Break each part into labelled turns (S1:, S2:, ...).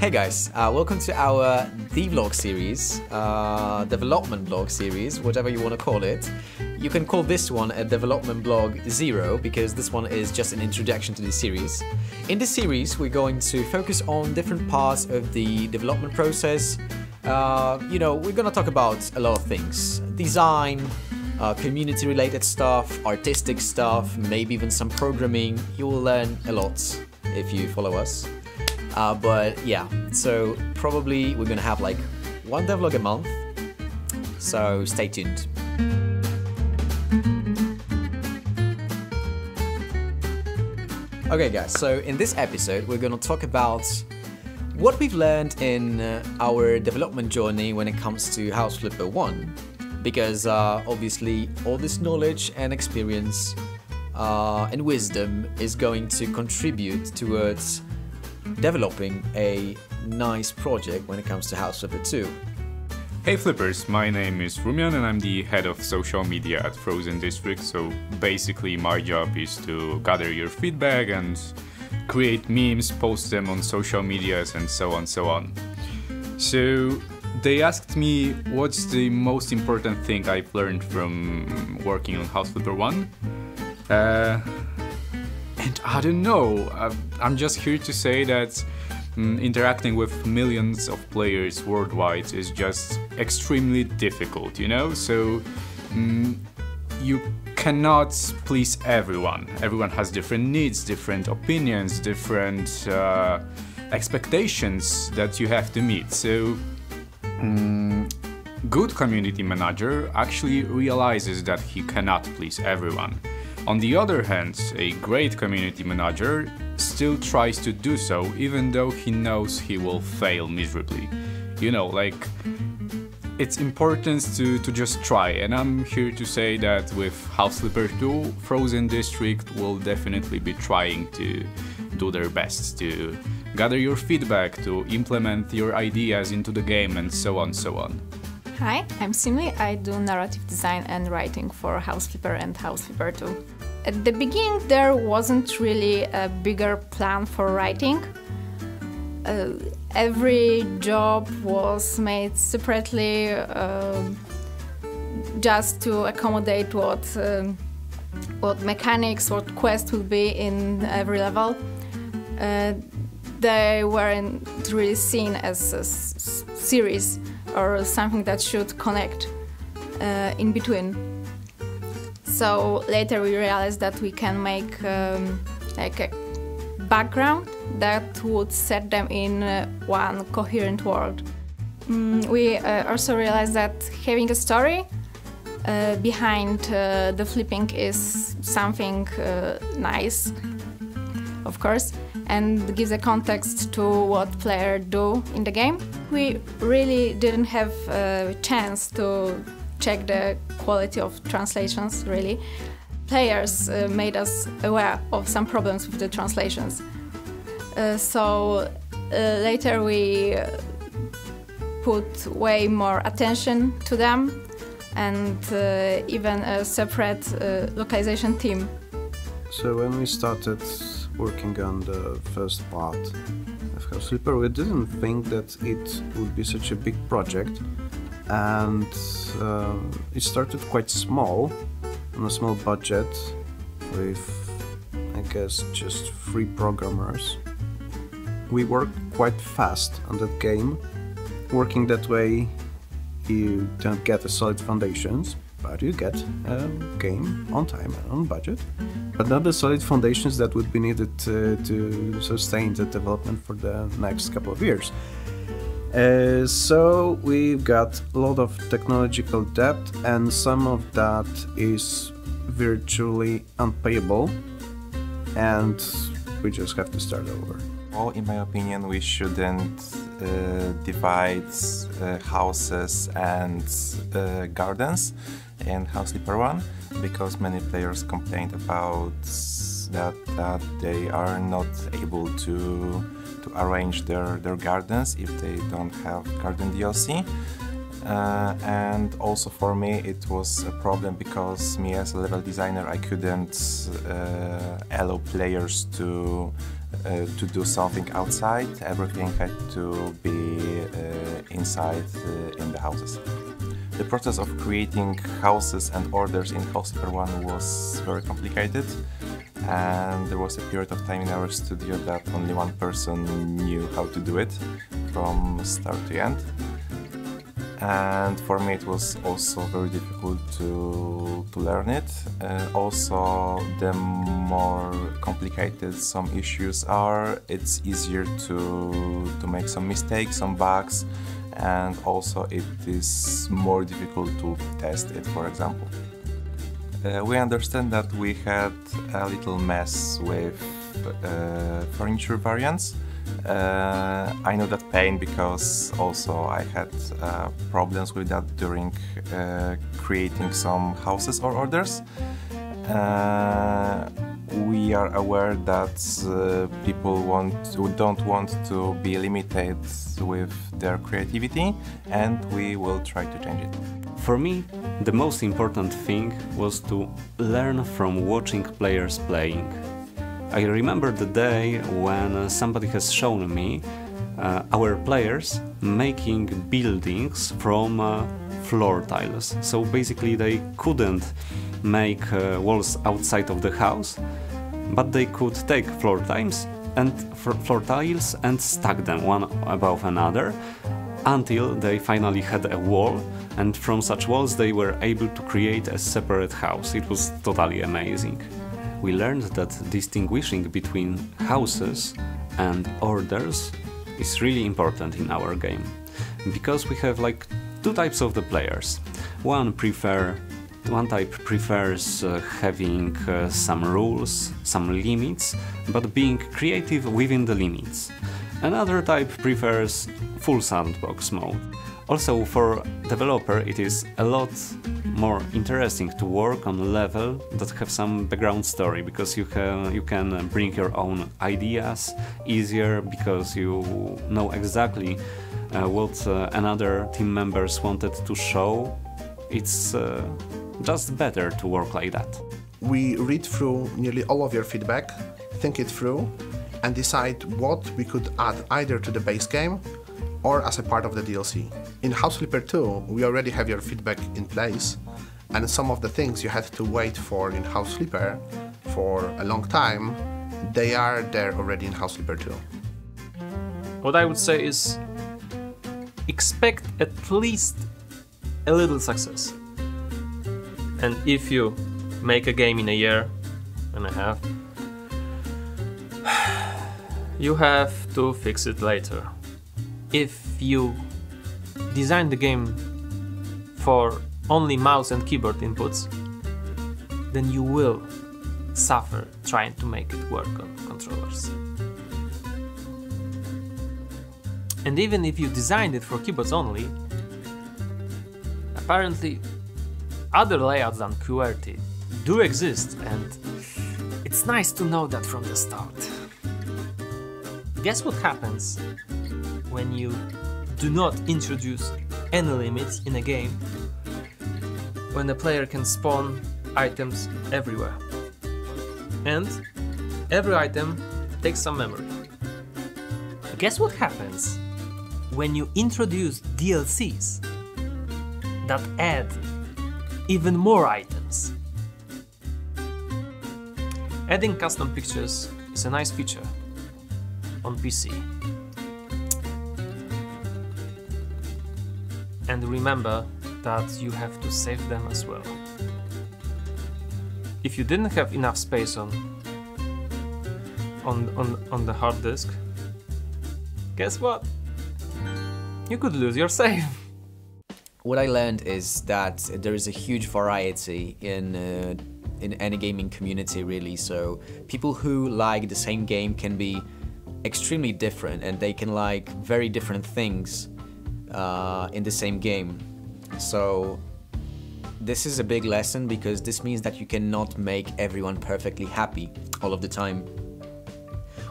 S1: Hey guys, welcome to our Devlog series, development blog series, whatever you want to call it. You can call this one a development blog 0 because this one is just an introduction to the series. In this series we're going to focus on different parts of the development process. We're gonna talk about a lot of things. Design, community related stuff, artistic stuff, maybe even some programming. You will learn a lot if you follow us. But yeah, so probably we're gonna have like one devlog a month, so stay tuned. Okay guys, so in this episode we're gonna talk about what we've learned in our development journey when it comes to House Flipper 1, because obviously all this knowledge and experience and wisdom is going to contribute towards developing a nice project when it comes to House Flipper 2.
S2: Hey Flippers, my name is Rumian and I'm the head of social media at Frozen District, so basically my job is to gather your feedback and create memes, post them on social medias and so on. So they asked me what's the most important thing I've learned from working on House Flipper 1. And I don't know, I'm just here to say that interacting with millions of players worldwide is just extremely difficult, you know? So you cannot please everyone. Everyone has different needs, different opinions, different expectations that you have to meet. So good community manager actually realizes that he cannot please everyone. On the other hand, a great community manager still tries to do so, even though he knows he will fail miserably. You know, like, it's important to just try, and I'm here to say that with House Flipper 2, Frozen District will definitely be trying to do their best to gather your feedback, to implement your ideas into the game, and so on.
S3: Hi, I'm Simli. I do narrative design and writing for House Flipper and House Flipper 2. At the beginning there wasn't really a bigger plan for writing. Every job was made separately just to accommodate what mechanics, what quest will be in every level. They weren't really seen as a series or something that should connect in between. So later we realized that we can make like a background that would set them in one coherent world. We also realized that having a story behind the flipping is something nice, of course, and gives a context to what players do in the game. We really didn't have a chance to check the quality of translations, really. Players made us aware of some problems with the translations. So later we put way more attention to them and even a separate localization team.
S4: So when we started working on the first part of House Flipper, we didn't think that it would be such a big project, and it started quite small, on a small budget, with I guess just 3 programmers. We worked quite fast on that game. Working that way, you don't get a solid foundations, but you get a game on time and on budget, but not the solid foundations that would be needed to sustain the development for the next couple of years. So we've got a lot of technological debt, and some of that is virtually unpayable, and we just have to start over.
S5: Well, in my opinion, we shouldn't divide houses and gardens in House Flipper 1, because many players complained about that they are not able to arrange their gardens if they don't have garden DLC. And also for me it was a problem, because me as a level designer I couldn't allow players to to do something outside, everything had to be inside in the houses. The process of creating houses and orders in House Flipper 1 was very complicated, and there was a period of time in our studio that only one person knew how to do it from start to end. And for me it was also very difficult to learn it. Also, the more complicated some issues are, it's easier to make some mistakes, some bugs, and also it is more difficult to test it, for example. We understand that we had a little mess with furniture variants. I know that pain because also I had problems with that during creating some houses or orders. We are aware that people who don't want to be limited with their creativity, and we will try to change it.
S6: For me, the most important thing was to learn from watching players playing. I remember the day when somebody has shown me our players making buildings from floor tiles. So basically they couldn't make walls outside of the house, but they could take floor tiles and stack them one above another until they finally had a wall, and from such walls they were able to create a separate house. It was totally amazing. We learned that distinguishing between houses and orders is really important in our game, because we have like two types of the players. One type prefers having some rules, some limits, but being creative within the limits. Another type prefers full sandbox mode. Also, for developer it is a lot more interesting to work on a level that have some background story, because you can bring your own ideas easier, because you know exactly what another team members wanted to show. It's just better to work like that.
S7: We read through nearly all of your feedback, think it through, and decide what we could add either to the base game or as a part of the DLC. In House Flipper 2, we already have your feedback in place, and some of the things you had to wait for in House Flipper for a long time, they are there already in House Flipper 2.
S8: What I would say is expect at least a little success. And if you make a game in a year and a half, you have to fix it later. If you design the game for only mouse and keyboard inputs, then you will suffer trying to make it work on controllers. And even if you designed it for keyboards only, apparently other layouts than QWERTY do exist, and it's nice to know that from the start. Guess what happens when you do not introduce any limits in a game, when the player can spawn items everywhere, and every item takes some memory. Guess what happens when you introduce DLCs that add even more items? Adding custom pictures is a nice feature on PC. And remember that you have to save them as well. If you didn't have enough space on the hard disk, guess what? You could lose your save.
S1: What I learned is that there is a huge variety in any gaming community, really. So people who like the same game can be extremely different, and they can like very different things in the same game. So this is a big lesson, because this means that you cannot make everyone perfectly happy all of the time.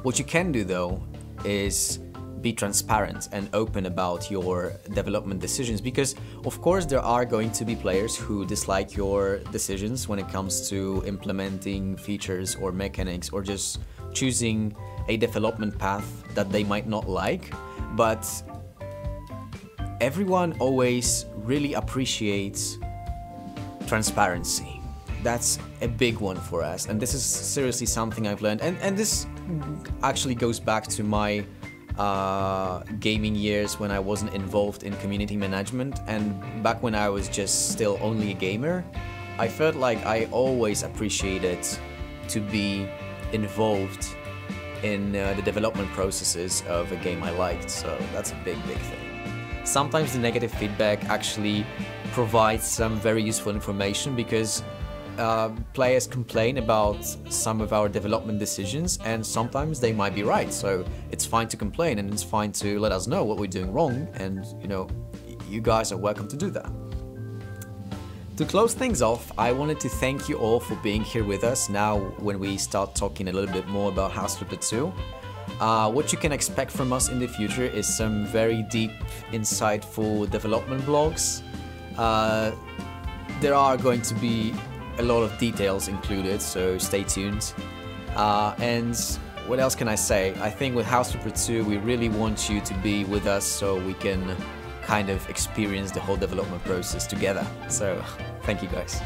S1: What you can do though is be transparent and open about your development decisions, because of course there are going to be players who dislike your decisions when it comes to implementing features or mechanics or just choosing a development path that they might not like, but everyone always really appreciates transparency. That's a big one for us, and this is seriously something I've learned, and this actually goes back to my gaming years when I wasn't involved in community management, and back when I was just still only a gamer. I felt like I always appreciated to be involved in the development processes of a game I liked, so that's a big thing. Sometimes the negative feedback actually provides some very useful information, because players complain about some of our development decisions, and sometimes they might be right, so it's fine to complain and it's fine to let us know what we're doing wrong, and you know, you guys are welcome to do that. To close things off, I wanted to thank you all for being here with us now when we start talking a little bit more about House Flipper 2. What you can expect from us in the future is some very deep, insightful development vlogs. There are going to be a lot of details included, so stay tuned. And what else can I say? I think with House Flipper 2 we really want you to be with us so we can kind of experience the whole development process together. So thank you guys.